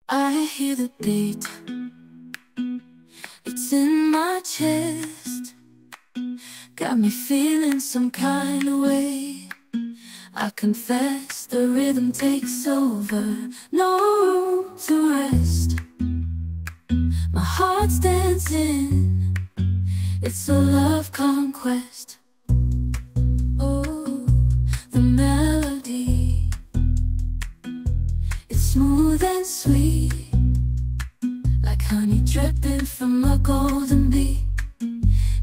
I hear the beat, it's in my chest, got me feeling some kind of way. I confess the rhythm takes over, no room to rest. My heart's dancing, it's a love conquest. Oh, the melody, it's smooth and sweet, like honey dripping from a golden bee.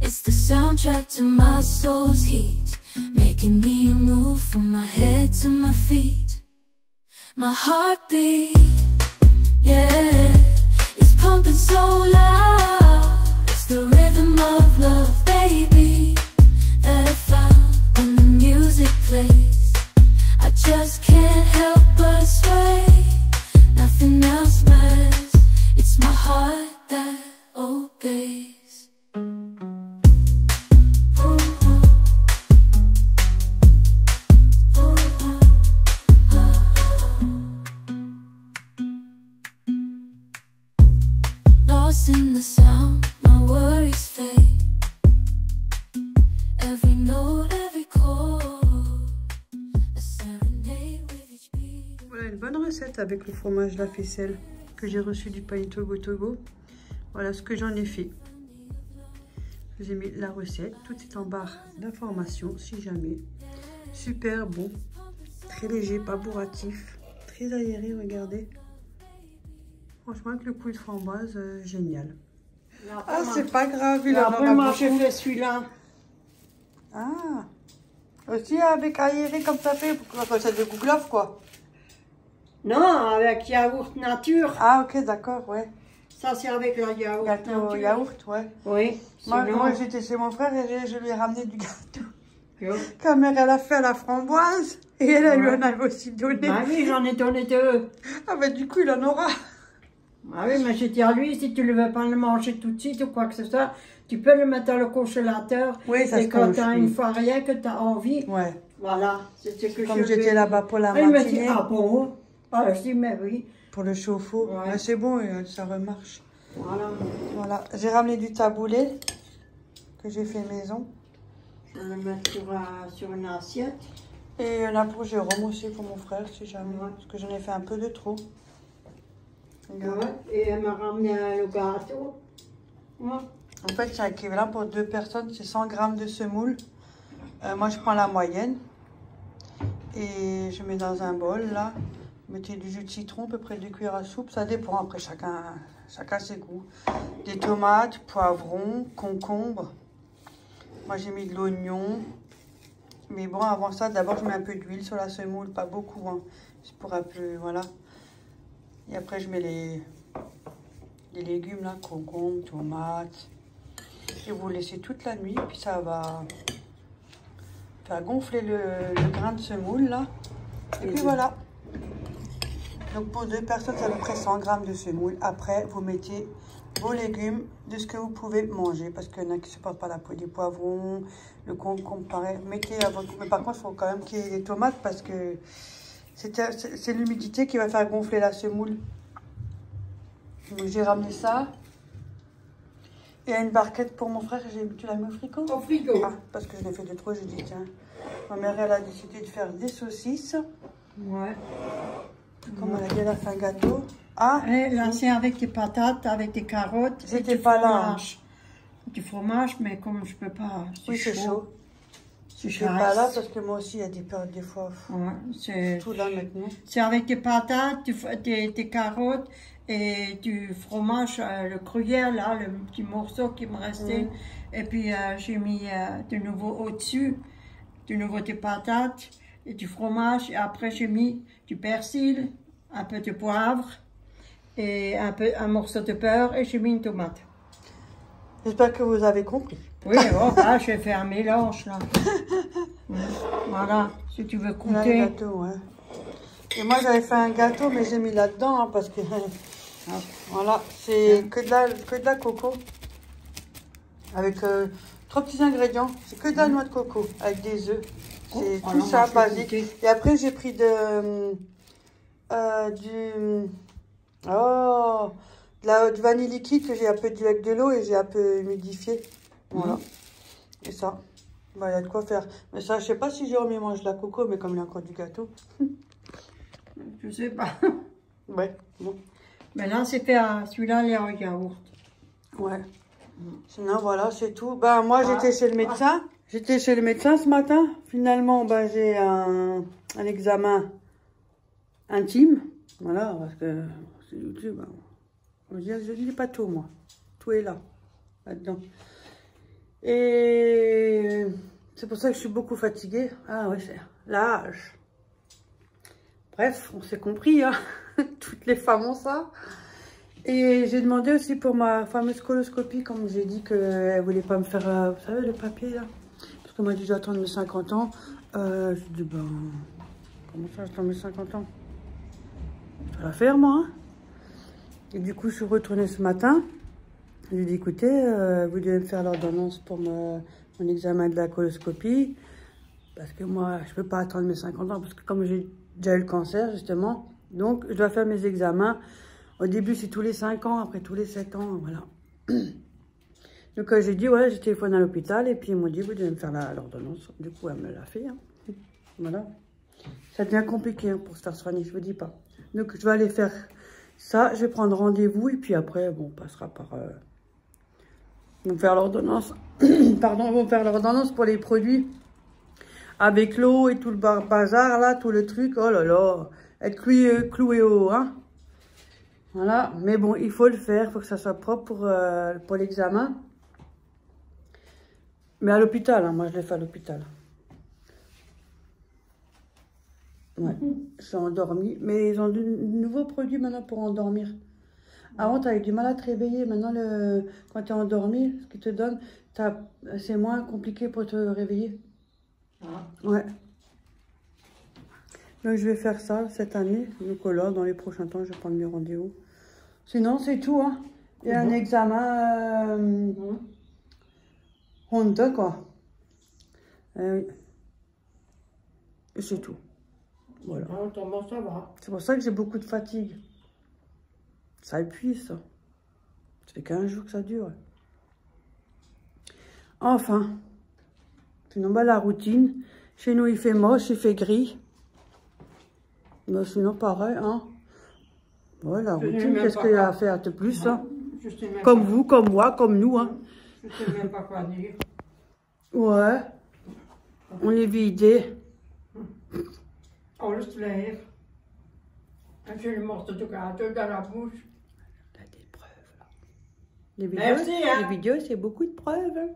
It's the soundtrack to my soul's heat, making me move from my head to my feet. My heartbeat, yeah, it's pumping so loud. It's the rhythm of love, baby, that I found when the music plays. I just can't help but sway, nothing else matters. It's my heart that obeys. Lost in the sound, my worries fade. Every note, every chord, a serenade with each beat. Voilà une bonne recette avec le fromage La Ficelle que j'ai reçu du Pain Togo Togo. Voilà ce que j'en ai fait. Je vous ai mis la recette, tout est en barre d'informations si jamais. Super bon, très léger, pas bourratif, très aéré, regardez. Franchement, avec le coup de framboise, génial. Ah, c'est pas grave, il en aura beaucoup. J'ai fait celui-là. Ah, aussi avec aéré comme ça fait, pour ça de gouglof quoi. Non, avec yaourt nature. Ah, ok, d'accord, ouais. Ça, c'est avec le yaourt Gâteau nature. yaourt, ouais. Oui. Moi j'étais chez mon frère et je lui ai ramené du gâteau. Sa mère, elle a fait à la framboise et elle lui en avait aussi donné. Ah oui, j'en ai donné 2. Ah, bah du coup, il en aura. Ah oui, mais j'ai dit à lui, si tu ne veux pas le manger tout de suite ou quoi que ce soit, tu peux le mettre dans le congélateur. Oui, ça et se quand mange, tu as oui. une fois rien, que tu as envie. Ouais. Voilà, c'est ce que Comme j'étais là-bas pour la Elle me dit, matinée. ah bon? Ah, je dis, mais oui. Pour le chauffe-eau. Ouais. Mais c'est bon, ça remarche. Voilà. Voilà. J'ai ramené du taboulé que j'ai fait maison. Je vais le mettre sur une assiette. Et il y en a pour Jérôme aussi, pour mon frère, si jamais. Ouais. Parce que j'en ai fait un peu de trop. Ouais. Et elle m'a ramené le gâteau. Ouais. En fait, c'est équivalent pour 2 personnes, c'est 100 grammes de semoule. Moi, je prends la moyenne. Et je mets dans un bol, là. Mettez du jus de citron, à peu près 2 cuillères à soupe. Ça dépend, après, chacun ses goûts. Des tomates, poivrons, concombres. Moi, j'ai mis de l'oignon. Mais bon, avant ça, d'abord, je mets un peu d'huile sur la semoule. Pas beaucoup, hein. C'est pour un peu, voilà. Et après, je mets les légumes, là. Concombres, tomates. Et vous laissez toute la nuit. Puis ça va faire gonfler le grain de semoule, là. Et puis voilà. Donc pour 2 personnes, c'est à peu près 100 grammes de semoule. Après, vous mettez vos légumes de ce que vous pouvez manger. Parce qu'il y en a qui ne supportent pas la peau des poivrons, le concombre, pareil. Mettez à votre goût. Mais par contre, il faut quand même qu'il y ait des tomates parce que c'est l'humidité qui va faire gonfler la semoule. Donc j'ai ramené ça. Et une barquette pour mon frère. Tu l'as mis au frigo? Au frigo. Ah, parce que je l'ai fait de trop, j'ai dit tiens. Ma mère, elle a décidé de faire des saucisses. Ouais. Comme elle a dit, elle a fait un gâteau. Ah, Là, c'est avec des patates, avec des carottes. J'étais pas là. Du fromage, mais comme je peux pas. oui, c'est chaud. Je Je suis pas là parce que moi aussi, il y a des périodes des fois. Ouais, c'est Tout là maintenant. C'est avec des patates, des carottes et du fromage, le gruyère, là, le petit morceau qui me restait. Et puis, j'ai mis de nouveau au-dessus, de nouveau des patates et du fromage. Et après, j'ai mis du persil, un peu de poivre et un morceau de beurre et j'ai mis une tomate. J'espère que vous avez compris. Oui, oh, là, j'ai fait un mélange, là. Voilà, si tu veux Là, goûter. le gâteau, ouais. Et moi, j'avais fait un gâteau, mais j'ai mis là-dedans, hein, parce que... voilà, c'est que de la coco. Avec 3 petits ingrédients. C'est que de la noix de coco, avec des œufs. C'est tout ça, basique. Et après, j'ai pris Oh, du vanille liquide que j'ai un peu dit avec de l'eau et j'ai un peu humidifié. Voilà. Et ça, bah, il y a de quoi faire. Mais ça, je sais pas si Jérôme mange de la coco, mais comme il y a encore du gâteau. Je sais pas. Ouais, bon. Mais là, c'est fait à celui-là, il est en yaourt. Ouais. Sinon, voilà, c'est tout. Ben, moi, j'étais chez le médecin. J'étais chez le médecin ce matin. Finalement, ben, j'ai un examen intime. Voilà, parce que c'est YouTube. Hein. Je dis pas tout, moi. Tout est là, là-dedans. Et c'est pour ça que je suis beaucoup fatiguée. Ah ouais, c'est l'âge. Bref, on s'est compris, hein. Toutes les femmes ont ça. Et j'ai demandé aussi pour ma fameuse coloscopie, comme j'ai dit qu'elle voulait pas me faire, vous savez, le papier là. Parce que moi, je dois attendre mes 50 ans. Je dis, ben, comment ça, j'attends mes 50 ans? Je vais la faire, moi. Hein. Et du coup, je suis retournée ce matin. Je lui ai dit, écoutez, vous devez me faire l'ordonnance pour mon examen de la coloscopie. Parce que moi, je peux pas attendre mes 50 ans. Parce que comme j'ai déjà eu le cancer, justement, donc je dois faire mes examens. Au début, c'est tous les 5 ans, après tous les 7 ans, voilà. Donc, j'ai dit, ouais, j'ai téléphoné à l'hôpital, et puis ils m'ont dit, vous devez me faire l'ordonnance. Du coup, elle me l'a fait, hein. Voilà. Ça devient compliqué hein, pour se faire soigner, je vous dis pas. Donc, je vais aller faire ça, je vais prendre rendez-vous, et puis après, bon, on passera par... Ils vont faire l'ordonnance, pardon, ils vont faire l'ordonnance pour les produits. Avec l'eau et tout le bazar, là, tout le truc, oh là là, être cloué au, hein. Voilà, mais bon, il faut le faire, il faut que ça soit propre pour l'examen. Mais à l'hôpital, hein, moi je l'ai fait à l'hôpital. Ouais, je suis endormie. Mais ils ont de nouveaux produits maintenant pour endormir. Avant, tu avais du mal à te réveiller. Maintenant, quand tu es endormi, ce qu'ils te donnent, c'est moins compliqué pour te réveiller. Ah. Ouais. Donc, je vais faire ça cette année. Donc là, dans les prochains temps, je vais prendre mes rendez-vous. Sinon, c'est tout. Hein. Il y a un examen Honda, quoi. Et c'est tout. Voilà. Ça va. C'est pour ça que j'ai beaucoup de fatigue. Ça épuise, ça. Ça fait 15 jours que ça dure. Enfin. Sinon, bah, la routine. Chez nous, il fait moche, il fait gris. Mais sinon, pareil, hein. Ouais, la routine, qu'est-ce qu'il y a à faire de plus, hein? Comme vous, comme moi, comme nous, hein. Je sais même pas quoi dire. Ouais. On est vidé. On le lève. J'ai le morceau de gâteau dans la bouche. T'as des preuves, là. Les vidéos, merci, hein. Les vidéos, c'est beaucoup de preuves, hein.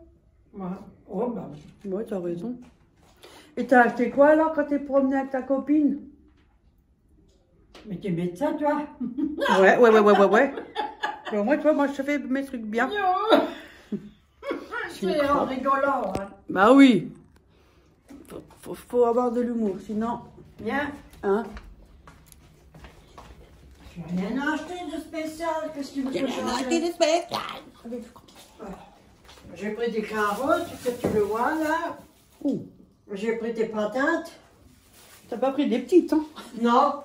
Ouais. Oh, bah. Ouais, t'as raison. Et t'as acheté quoi, alors, quand t'es promené avec ta copine? Mais t'es médecin, toi? Ouais. Bon, moi, tu vois, moi, je fais mes trucs bien. C'est en rigolant, hein. Bah oui. Faut avoir de l'humour, sinon... Bien. Hein? J'ai rien acheté de spécial. Qu'est-ce que tu veux que J'ai acheté de spécial. J'ai pris des carottes, que tu le vois, là. Ouh. J'ai pris des patates. T'as pas pris des petites, hein? Non.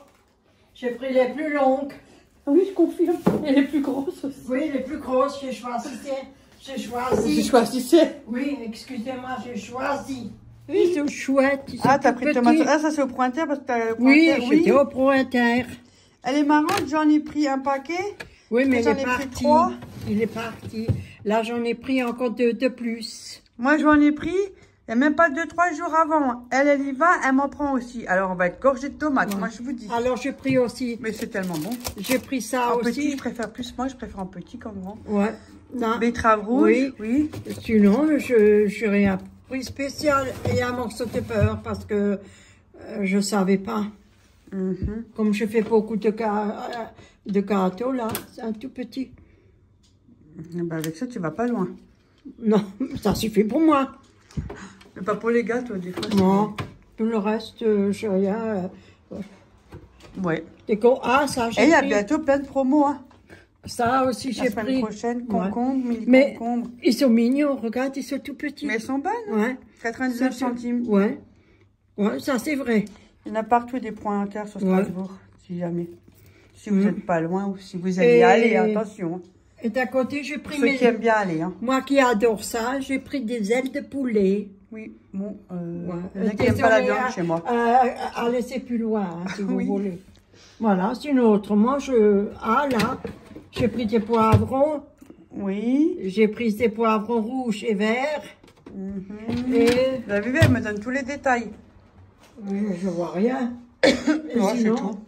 J'ai pris les plus longues. Oui, je confirme. Et les plus grosses aussi. Oui, les plus grosses, j'ai choisi. J'ai choisi. Oui, excusez-moi, j'ai choisi. Oui, c'est chouette. Ah, t'as pris tomate. Ah, ça c'est au pointeur parce que t'as le pointeur. Oui, j'étais au pointeur. Elle est marrante, j'en ai pris un paquet. Oui, mais j'en ai pris 3. Il est parti. Là, j'en ai pris encore 2 de plus. Moi, j'en ai pris, il n'y a même pas 2-3 jours avant. Elle y va, elle m'en prend aussi. Alors, on va être gorgé de tomates, moi, je vous dis. Alors, j'ai pris aussi. Mais c'est tellement bon. J'ai pris ça en aussi. Petit, je préfère plus. Moi, je préfère en petit qu'en grand. Ouais. Betterave rouge, oui. Sinon, je n'ai rien pris spécial et un morceau de peur parce que je ne savais pas. Comme je fais beaucoup de gâteaux, là, c'est un tout petit. Ben avec ça, tu vas pas loin. Non, ça suffit pour moi. Mais pas pour les gâteaux, des fois. Non, tout le reste, je n'ai rien. Ouais. Ah, ça, j'ai pris. Et il y a bientôt plein de promos, hein. Ça aussi, j'ai pris. La semaine prochaine, concombre, mille mais concombres. Ils sont mignons, regarde, ils sont tout petits. Mais ils sont bonnes. Ouais. 99 centimes. Ouais. Ouais, ça c'est vrai. Il y en a partout des points inter sur Strasbourg, si jamais. si vous n'êtes pas loin ou si vous aimez aller, attention. Et d'à côté, j'ai pris Ceux qui aiment bien aller. Hein. Moi qui adore ça, j'ai pris des ailes de poulet. Oui, bon, Ouais. qui n'aiment pas la viande chez moi. À laisser plus loin, hein, si vous voulez. Voilà, sinon autrement, là, j'ai pris des poivrons. Oui. J'ai pris des poivrons rouges et verts. Et... Vous avez vu, elle me donne tous les détails. Oui, mais je vois rien. Sinon,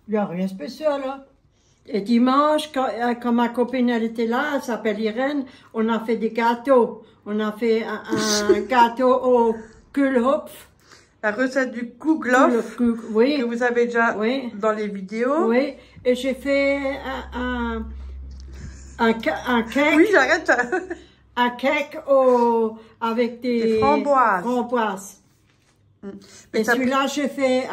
il n'y a rien de spécial. Hein. Et dimanche, quand ma copine elle était là, elle s'appelle Irène, on a fait des gâteaux. On a fait un gâteau au Kohlhopf. La recette du Kouglof, que vous avez déjà dans les vidéos. Oui, et j'ai fait un cake. Oui, j'arrête. Un cake avec des framboises. Et celui-là, j'ai fait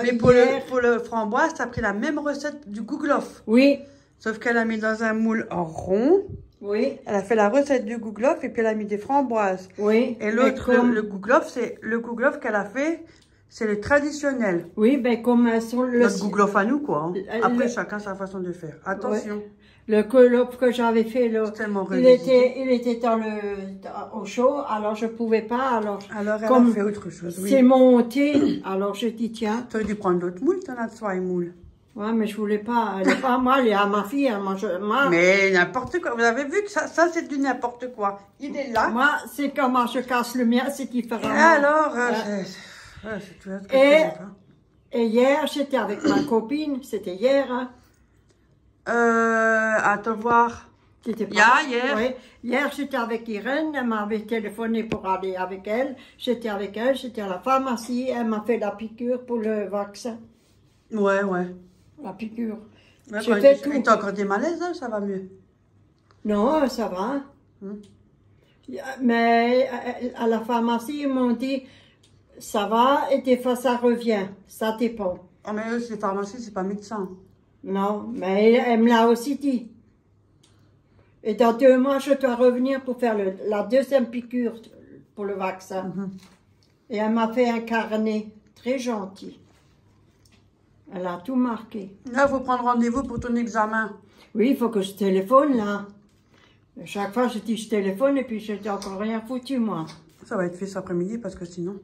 mais pour le framboise, tu as pris la même recette du Kouglof. Oui. Sauf qu'elle a mis dans un moule en rond. Oui. Elle a fait la recette du Kouglof et puis elle a mis des framboises. Oui. Et l'autre, le Kouglof, c'est le Kouglof qu'elle a fait, c'est le traditionnel. Oui, ben comme notre Kouglof à nous, quoi. Hein. Après, chacun sa façon de faire. Attention. Ouais. Le Kohlhopf que j'avais fait, il était au chaud, alors je pouvais pas. Alors elle a fait autre chose. Oui. C'est monté, alors je dis tiens. Tu aurais dû prendre d'autres moules, tu en as trois moules. Ouais, mais je voulais pas. Elle n'est pas à moi, elle est à ma fille. Elle mange, mais n'importe quoi. Vous avez vu que ça c'est du n'importe quoi. Il est là. Moi, c'est comment je casse le mien, c'est différent. Alors, c'est tout ce que et hier, j'étais avec ma copine, c'était hier. Hein. À te voir. Hier. Oui. Hier, j'étais avec Irène, elle m'avait téléphoné pour aller avec elle. J'étais avec elle, j'étais à la pharmacie, elle m'a fait la piqûre pour le vaccin. Ouais. La piqûre. Ouais, et t'as encore des malaises, hein, ça va mieux? Non, ça va. Mais à la pharmacie, ils m'ont dit, ça va, et des fois ça revient, ça dépend. Ah, mais eux, c'est pharmacie, c'est pas médecin. Non, mais elle me l'a aussi dit. Et dans 2 mois, je dois revenir pour faire la deuxième piqûre pour le vaccin. Et elle m'a fait un carnet très gentil. Elle a tout marqué. Là, il faut prendre rendez-vous pour ton examen. Oui, il faut que je téléphone, là. Et chaque fois, je dis je téléphone et puis je n'ai encore rien foutu, moi. Ça va être fait cet après-midi parce que sinon...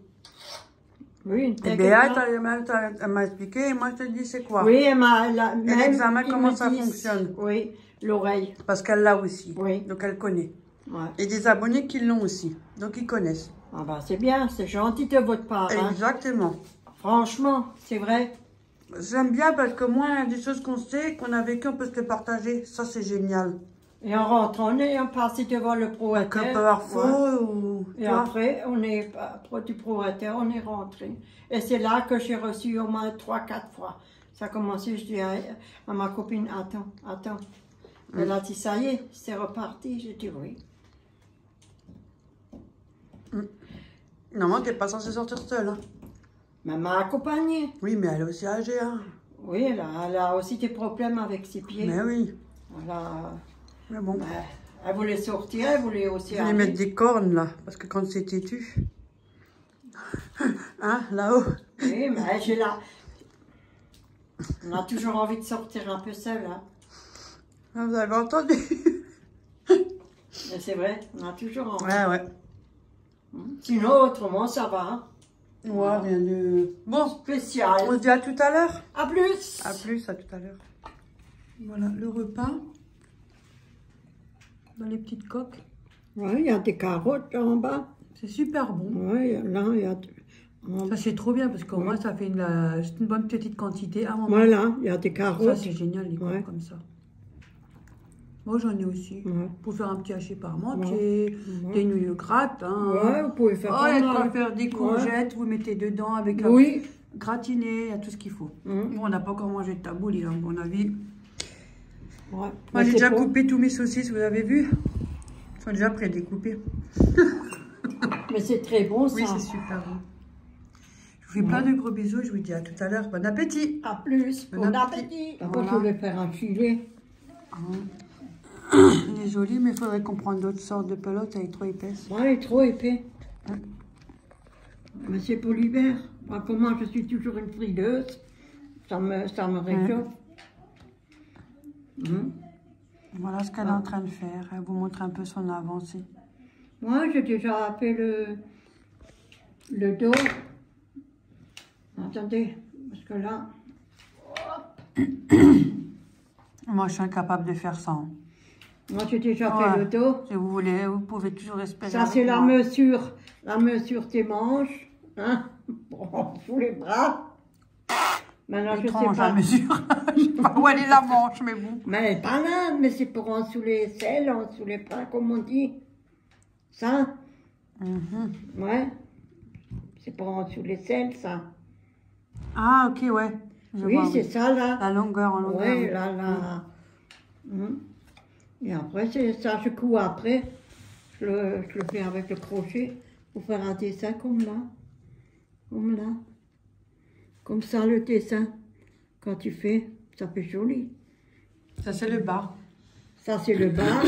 Oui, et Béa, elle m'a expliqué et moi, je te dis c'est quoi. Oui, elle m'a... Et l'examen, comment ça fonctionne. Oui, l'oreille. Parce qu'elle l'a aussi. Oui. Donc, elle connaît. Ouais. Et des abonnés qui l'ont aussi. Donc, ils connaissent. Ah bah, c'est bien, c'est gentil de votre part. Exactement. Hein. Franchement, c'est vrai. J'aime bien parce que moi, il y a des choses qu'on sait, qu'on a vécu, on peut se les partager. Ça, c'est génial. Et en rentrant, on passe devant le propriétaire. Qu'on peut avoir faux ou... Et après, on est du propriétaire, on est rentré. Et c'est là que j'ai reçu au moins 3-4 fois. Ça a commencé, je dis à ma copine, attends. Elle a dit, ça y est, c'est reparti. J'ai dit oui. Non, t'es pas censée sortir seule. Hein. Mais elle m'a accompagnée. Oui, mais elle est aussi âgée. Hein. Oui, elle a aussi des problèmes avec ses pieds. Mais oui. Mais bon. Elle voulait sortir, elle voulait aussi aller. Je vais mettre des cornes là, parce que quand c'est têtu. Hein, là-haut. Oui, mais j'ai là. On a toujours envie de sortir un peu seul. Hein. Ah, vous avez entendu? Mais c'est vrai, on a toujours envie. Ouais. Sinon, autrement, ça va. Hein. Ouais, rien de... Bon, spécial. On se dit à tout à l'heure. À plus. À plus, à tout à l'heure. Voilà, le repas. Dans les petites coques. Oui, il y a des carottes là en bas. C'est super bon. Oui, là, il y a... Ça, c'est trop bien parce qu'au moins, ça fait une bonne petite quantité. Voilà, il y a des carottes. Ça, c'est génial, les coques comme ça. Moi, j'en ai aussi. Pour faire un petit hachis parmentier, des nouilles grattes. Hein. Vous pouvez faire faire des courgettes, vous mettez dedans avec un gratiné, il y a tout ce qu'il faut. Nous, on n'a pas encore mangé de tabouli, à mon avis. Moi, j'ai déjà coupé tous mes saucisses, vous avez vu? Ils sont déjà prêts à découper. Mais c'est très bon, ça. Oui, c'est super bon. Je vous fais plein de gros bisous, je vous dis à tout à l'heure. Bon appétit. À plus. Bon appétit. Voilà. Je vais faire un filet. Il est joli, mais il faudrait qu'on prenne d'autres sortes de pelotes, elle est trop épaisse. Oui, elle est trop épais. Mais c'est pour l'hiver. Pour moi, je suis toujours une frileuse. Ça me réchauffe. Voilà ce qu'elle est en train de faire. Elle vous montre un peu son avancée. Moi, j'ai déjà fait le dos. Attendez, parce que là... Moi, je suis incapable de faire ça. Hein. Moi, j'ai déjà fait le dos. Si vous voulez, vous pouvez toujours espérer. Ça, c'est la mesure des manches, hein, sous les bras. Maintenant, je sais pas. La mesure. Je sais pas où elle est la manche, mais bon. Mais elle n'est pas là, mais c'est pour en dessous les selles, en dessous les bras, comme on dit. Ça? Ouais. C'est pour en dessous les selles, ça. Ah, ok, ouais. Oui, c'est ça, là. La longueur en longueur. Oui, là. Et après, c'est ça, je couds après. Je le fais avec le crochet pour faire un dessin comme là. Comme là. Comme ça, le dessin. Quand tu fais, ça fait joli. Ça, c'est le bas. Ça, c'est le bas.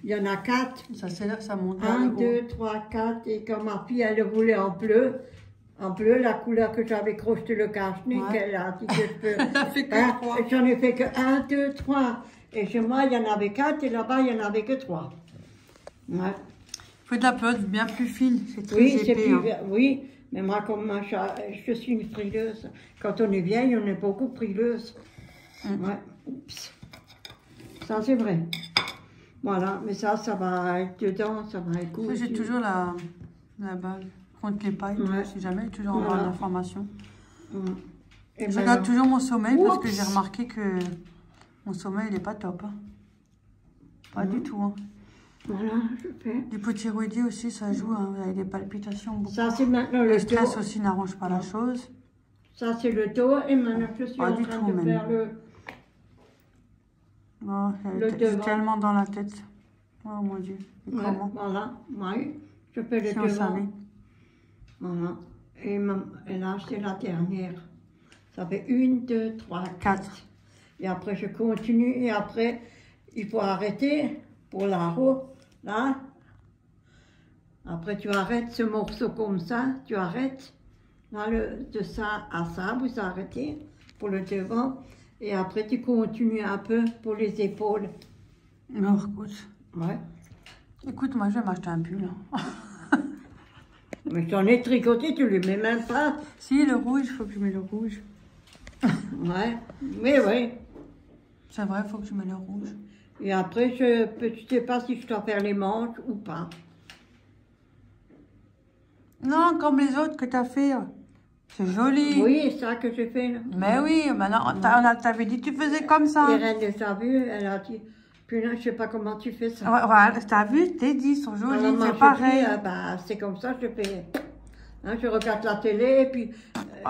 Il y en a 4. Ça, c'est là que ça monte. 1, 2, 3, 4. Et comme ma fille, elle le voulait en bleu. En bleu, la couleur que j'avais crocheté le cache-nez, qu'elle a dit que je peux. Elle a fait que 3. J'en ai fait que 1, 2, 3. Et chez moi, il y en avait 4 et là-bas, il n'y en avait que 3. Ouais. Il faut de la pelote bien plus fine. C'est très Oui, épais. oui, mais moi, comme je suis une frileuse. Quand on est vieille, on est beaucoup frileuse. Ouais. Oups. Ça, c'est vrai. Voilà, mais ça va être dedans, ça va être cool. J'ai toujours la bague contre les pailles, si jamais, toujours avoir l'information. Et je regarde toujours mon sommeil parce que j'ai remarqué que mon sommeil, il n'est pas top. Hein. Pas du tout. Hein. Voilà, je fais. L'hypothyroïdie aussi, ça joue. Hein. Vous avez des palpitations. Beaucoup. Ça, c'est maintenant le stress dos. aussi n'arrange pas la chose. Ça, c'est le dos. Et maintenant, je suis en train de faire le... Oh, c'est tellement dans la tête. Oh mon Dieu. Comment? Voilà, oui. Je fais le devant. Voilà. Et là, c'est la dernière. Ça fait 1, 2, 3, 4. Et après, je continue. Et après, il faut arrêter pour là-haut. Là. Après, tu arrêtes ce morceau comme ça. Tu arrêtes. Là, de ça à ça, vous arrêtez pour le devant. Et après, tu continues un peu pour les épaules. Non, écoute. Ouais. Écoute, moi, je vais m'acheter un pull. Hein. Mais j'en ai tricoté, tu ne le mets même pas. Si, le rouge, il faut que je mette le rouge. Ouais, mais oui. C'est vrai, il faut que je mette le rouge. Et après, je ne sais pas si je dois faire les manches ou pas. Non, comme les autres que tu as fait. C'est joli. Oui, c'est ça que j'ai fait. Là. Mais oui, maintenant, t'avais dit que tu faisais comme ça. Irène les a vus, elle a dit, puis là, je ne sais pas comment tu fais ça. Ouais, voilà, t'as vu, t'es dit, ils sont jolis, c'est pareil. C'est comme ça, je fais. Hein, je regarde la télé et puis...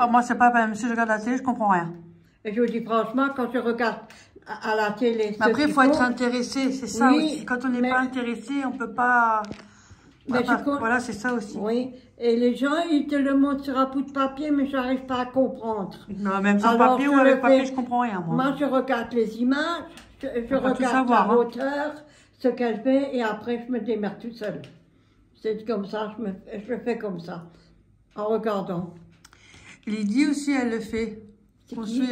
moi, c'est pas même si je regarde la télé, je comprends rien. Et je vous dis franchement, quand je regarde à la télé... Mais après, il faut être intéressé, c'est ça aussi. Quand on n'est pas intéressé, on ne peut pas... Voilà, c'est ça aussi. Oui, et les gens, ils te le montrent sur un bout de papier, mais je n'arrive pas à comprendre. Non, même sur papier ou avec papier, je ne comprends rien, moi. Moi, je regarde les images, je regarde la hauteur, ce qu'elle fait, et après, je me démerde toute seule. C'est comme ça, je le fais comme ça, en regardant. Lydie aussi, elle le fait. On suit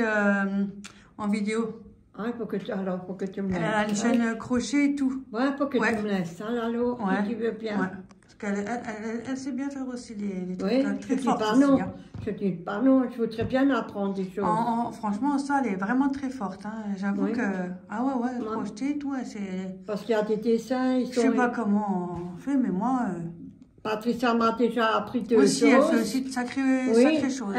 en vidéo. Ah, faut que tu me laisses. Elle a une chaîne crochet et tout. Ouais, faut que tu me laisses ça, alors, si tu veux bien. Ouais. Parce qu'elle sait bien faire aussi les trucs très forts aussi. Hein. Je dis pas non, je voudrais bien apprendre des choses. Franchement, ça, elle est vraiment très forte. Hein. J'avoue que... Ah ouais, crocheter et tout, c'est... Parce qu'il y a des dessins, ils sont... Je sais pas comment on fait, mais moi... Patricia m'a déjà appris 2 choses. Aussi, elle fait aussi de sacrées choses.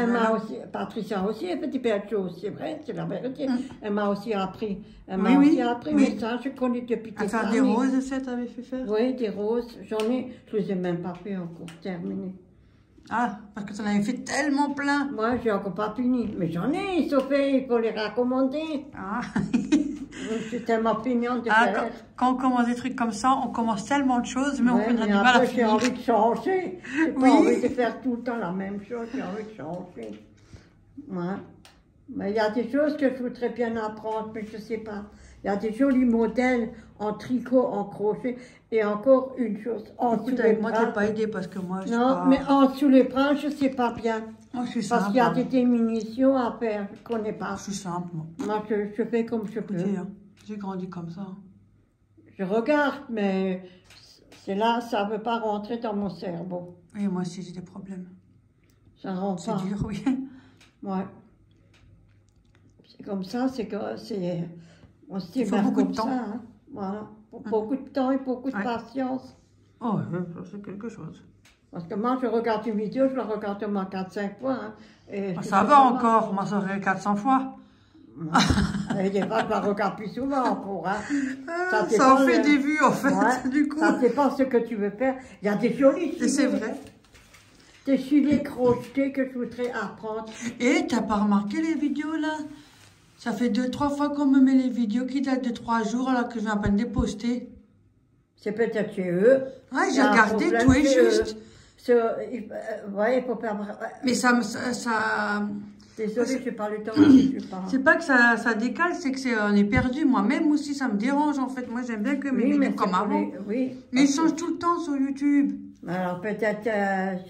Patricia aussi, elle fait des belles choses, c'est vrai, c'est la vérité. Elle m'a aussi appris. Oui. Mais ça, je connais depuis des années. À faire des roses aussi, tu avais fait faire? Oui, des roses, j'en ai. Je les ai même pas fait encore, terminées. Ah, parce que tu en avais fait tellement plein. Moi, j'ai encore pas fini. Mais j'en ai, ils sont faits, il faut les raccommander. Ah. Je suis tellement pignante de faire. Quand on commence des trucs comme ça, on commence tellement de choses, mais on prend du mal à finir. J'ai envie de changer. J'ai pas envie de faire tout le temps la même chose, j'ai envie de changer. Ouais. Mais il y a des choses que je voudrais bien apprendre, mais je ne sais pas. Il y a des jolis modèles en tricot, en crochet. Et encore une chose, en dessous les bras. Moi, tu n'es pas aidé parce que moi, je Non, mais en dessous les bras, je ne sais pas bien. Moi, je suis simple. Parce qu'il y a des diminutions à faire, je ne connais pas. Je suis simple, moi. Moi, je fais comme je peux. J'ai grandi comme ça. Je regarde, mais c'est là, ça ne veut pas rentrer dans mon cerveau. Et moi aussi, j'ai des problèmes. Ça rentre C'est pas. dur, oui. Ouais. C'est comme ça, c'est que c'est... On se Il faut démarre beaucoup de comme temps. ça, hein. Voilà. Beaucoup de temps et beaucoup de Ouais. patience. Oh, ça c'est quelque chose. Parce que moi, je regarde une vidéo, je la regarde au moins 4-5 fois. Hein, et Ah, c'est ça va vraiment- encore, moi ça aurait 400 fois. Et des fois, je la regarde plus souvent encore. Hein. Ça dépend, en fait des vues en fait, Ouais, du coup. ça dépend ce que tu veux faire. Il y a des jolis Et c'est filets. vrai. Des filets crochetés que je voudrais apprendre. Et t'as pas remarqué les vidéos là? Ça fait 2-3 fois qu'on me met les vidéos qui datent de 3 jours alors que je viens à peine de les poster. C'est peut-être chez eux. Ouais, Il y j'ai a un regardé, problème tout est chez eux. juste. Ouais, il faut faire... Mais ça Désolée, j'ai pas le temps. Je sais pas. c'est pas que ça décale, c'est que on est perdu. Moi-même aussi, ça me dérange en fait. Moi, j'aime bien que mes Oui, mais vidéos comme c'est pour avant. oui. Mais ils changent tout le temps sur YouTube. Alors peut-être,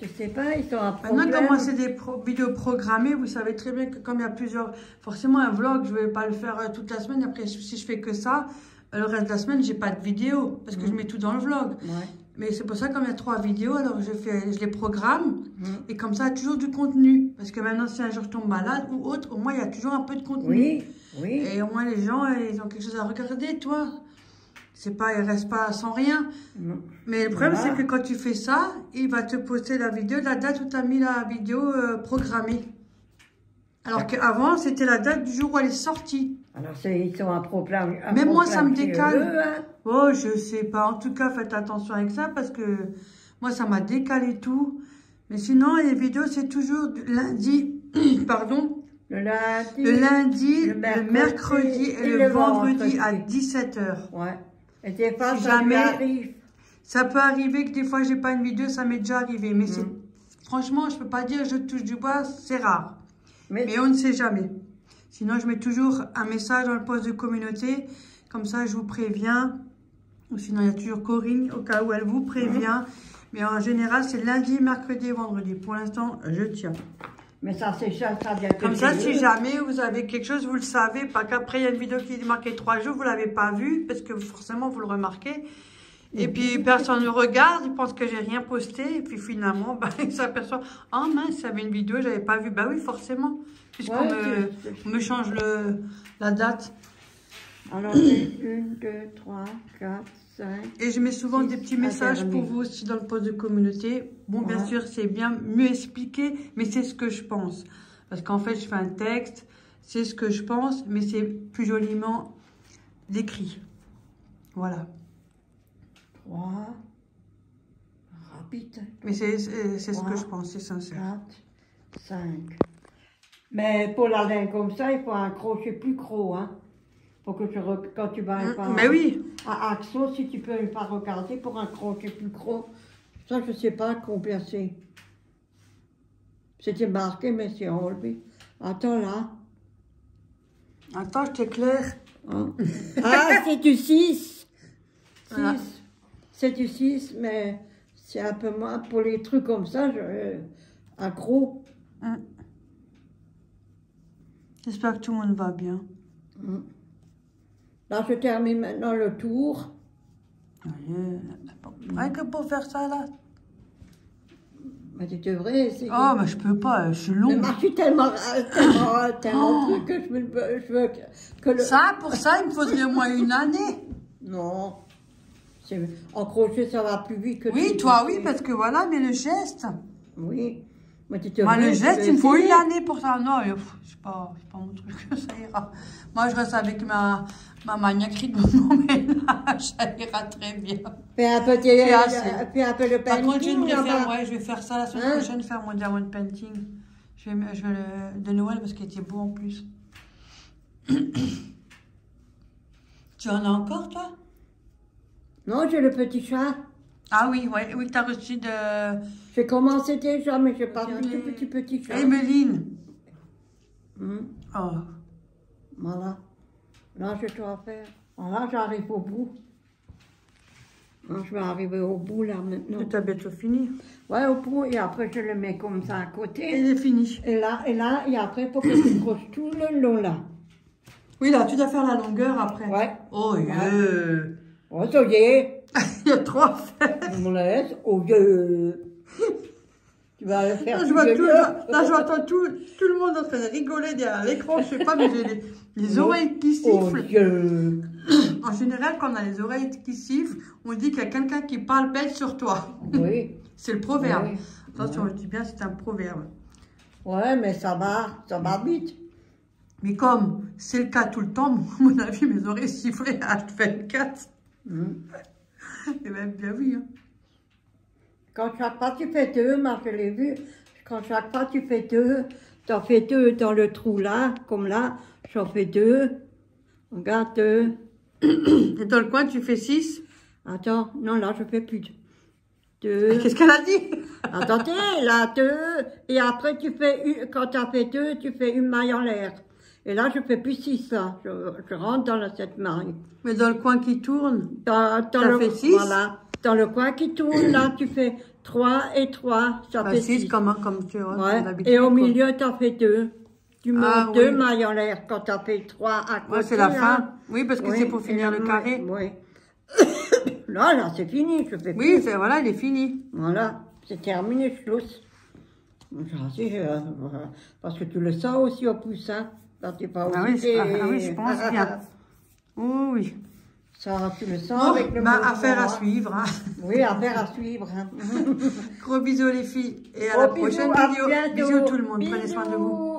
je sais pas, ils ont un problème. Maintenant, comme moi, c'est des vidéos programmées, vous savez très bien que comme il y a plusieurs... Forcément, un vlog, je vais pas le faire toute la semaine. Après, si je fais que ça, le reste de la semaine, j'ai pas de vidéo. Parce que je mets tout dans le vlog. Ouais. Mais c'est pour ça, comme il y a 3 vidéos, alors je les programme. Et comme ça, il y a toujours du contenu. Parce que maintenant, si un jour je tombe malade ou autre, au moins, il y a toujours un peu de contenu. Oui, oui. Et au moins, les gens, ils ont quelque chose à regarder, toi. C'est pas, ils restent pas sans rien. Non. Mais le problème, Voilà. c'est que quand tu fais ça, il va te poster la vidéo, la date où tu as mis la vidéo programmée. Alors qu'avant, c'était la date du jour où elle est sortie. Alors ils ont un problème. Même moi, ça me chez décale. eux, hein. Oh, je sais pas. En tout cas, faites attention avec ça parce que moi, ça m'a décalé tout. Mais sinon, les vidéos, c'est toujours du lundi, pardon, Le lundi. le lundi, le le mercredi et le vendredi à 17 h. Ouais. Et des fois, Si ça lui jamais- arrive. Ça peut arriver que des fois, j'ai pas une vidéo, ça m'est déjà arrivé. Mais c'est, franchement, je peux pas dire je touche du bois, c'est rare. Mais on ne sait jamais. Sinon, je mets toujours un message dans le post de communauté. Comme ça, je vous préviens. Ou sinon, il y a toujours Corinne, au cas où elle vous prévient. Mais en général, c'est lundi, mercredi et vendredi. Pour l'instant, je tiens. Mais ça, c'est ça vient que Comme ça, chez si eux. jamais vous avez quelque chose, vous le savez. Pas qu'après, il y a une vidéo qui est marquée 3 jours, vous ne l'avez pas vue. Parce que forcément, vous le remarquez. Et puis, personne ne regarde, il pense que j'ai rien posté. Et puis, finalement, bah, il s'aperçoit, oh mince, il y avait une vidéo, je n'avais pas vu. Bah oui, forcément. Puisqu'on Ouais, on me change la date. Alors, c'est 1, 2, 3, 4, 5. Et je mets souvent des petits messages pour intervenir. vous aussi dans le post de communauté. Bon, bien Ouais. sûr, c'est bien mieux expliqué, mais c'est ce que je pense. Parce qu'en fait, je fais un texte, c'est ce que je pense, mais c'est plus joliment décrit. Voilà. 3. Rapide. Mais c'est ce que Ouais. je pense, c'est sincère. 4, 5. Mais pour la laine comme ça, il faut un crochet plus gros, hein. Pour que quand tu vas Mais oui. à Axo, si tu peux pas regarder pour un crochet plus gros. Ça, je sais pas combien c'est. C'était marqué, mais c'est enlevé. Attends là. Attends, je t'éclaire. Hein. Ah, c'est du 6. Voilà. C'est du 6, mais c'est un peu moins. Pour les trucs comme ça, un gros. J'espère que tout le monde va bien. Là, je termine maintenant le tour. Rien que pour faire ça, là. Mais tu devrais essayer. Oh, mais je peux pas, je suis Mais longue. moi, je suis tellement truc que je veux que le... Ça, pour ça, il me faudrait au moins une année. Non. En crochet, ça va plus vite que Oui, tu toi, le oui, fais. parce que voilà, mais le geste. Oui. Mais tu Moi, le devrais, geste, tu il me faut essayer. une année pour ça. Non, c'est pas mon truc, ça ira. Moi, je reste avec ma maniaquerie de mon ménage, ça ira très bien. Fais un peu, assez. fais un peu le Par contre, painting, je vais faire ça la semaine Hein? prochaine, faire mon diamond painting. Je vais de Noël parce qu'il était beau en plus. Tu en as encore, toi? Non, j'ai le petit chat. Ah oui, ouais, oui, tu as reçu de J'ai commencé déjà, mais j'ai pas vu Regardez. le petit chat. Emeline. Oh. Voilà. Là, je dois faire. Voilà, j'arrive au bout. Là, je vais arriver au bout, là, maintenant. Tu as bientôt fini. Ouais, au bout, et après, je le mets comme ça à côté. Il est fini. Et là, et après, il faut que je croche tout le long, là. Oui, là, tu dois faire la longueur après. Ouais. Oh, Oh, ça y est. Il y a 3 à faire. Je me laisse. Oh, Dieu. Tu vas le faire. Là, je vois tout le monde en train de rigoler derrière l'écran. Je sais pas, mais j'ai les oreilles qui Oh, sifflent. Dieu. En général, quand on a les oreilles qui sifflent, on dit qu'il y a quelqu'un qui parle bête sur toi. Oui. C'est le proverbe. Oui. Attention, Ouais. je dis bien, c'est un proverbe. Ouais, mais ça va vite. Mais comme c'est le cas tout le temps, à mon avis, mes oreilles sifflaient à 24. Et même bien oui. Hein. Quand chaque fois tu fais 2, moi je l'ai vu, quand chaque fois tu fais 2, tu en fais 2 dans le trou là, comme là, j'en fais 2. Regarde 2. Et dans le coin, tu fais 6. Attends, non, là je fais plus 2. Qu'est-ce qu'elle a dit? Attendez, là 2. Et après, quand tu as fait 2, tu fais une maille en l'air. Et là, je fais plus 6. Là. Je rentre dans cette maille. Mais dans le coin qui tourne, Dans ça fait 6. Voilà. Dans le coin qui tourne, là, tu fais 3 et 3. Ça fait 6. comme tu vois, Ouais. d'habitude. Et au milieu, tu en fais 2. Tu montes 2 oui. mailles en l'air quand tu as fait 3 à côté. Ouais, c'est la là. fin. Oui, parce que Oui, c'est pour et finir la le maille, carré. Oui. Là, c'est fini. Je fais plus. Oui, voilà, il est fini. Voilà, c'est terminé, Schluss. Parce que tu le sens aussi au pouce, hein, quand tu n'es pas Ah oui, je pense bien. Oh oui. Ça, tu le sens Bon, avec le affaire à mouvement, hein. suivre. Hein. Oui, affaire à suivre. Hein. Gros bisous les filles et à la Gros bisous, prochaine à vidéo. bientôt. Bisous tout le monde, prenez soin de vous. Bisous.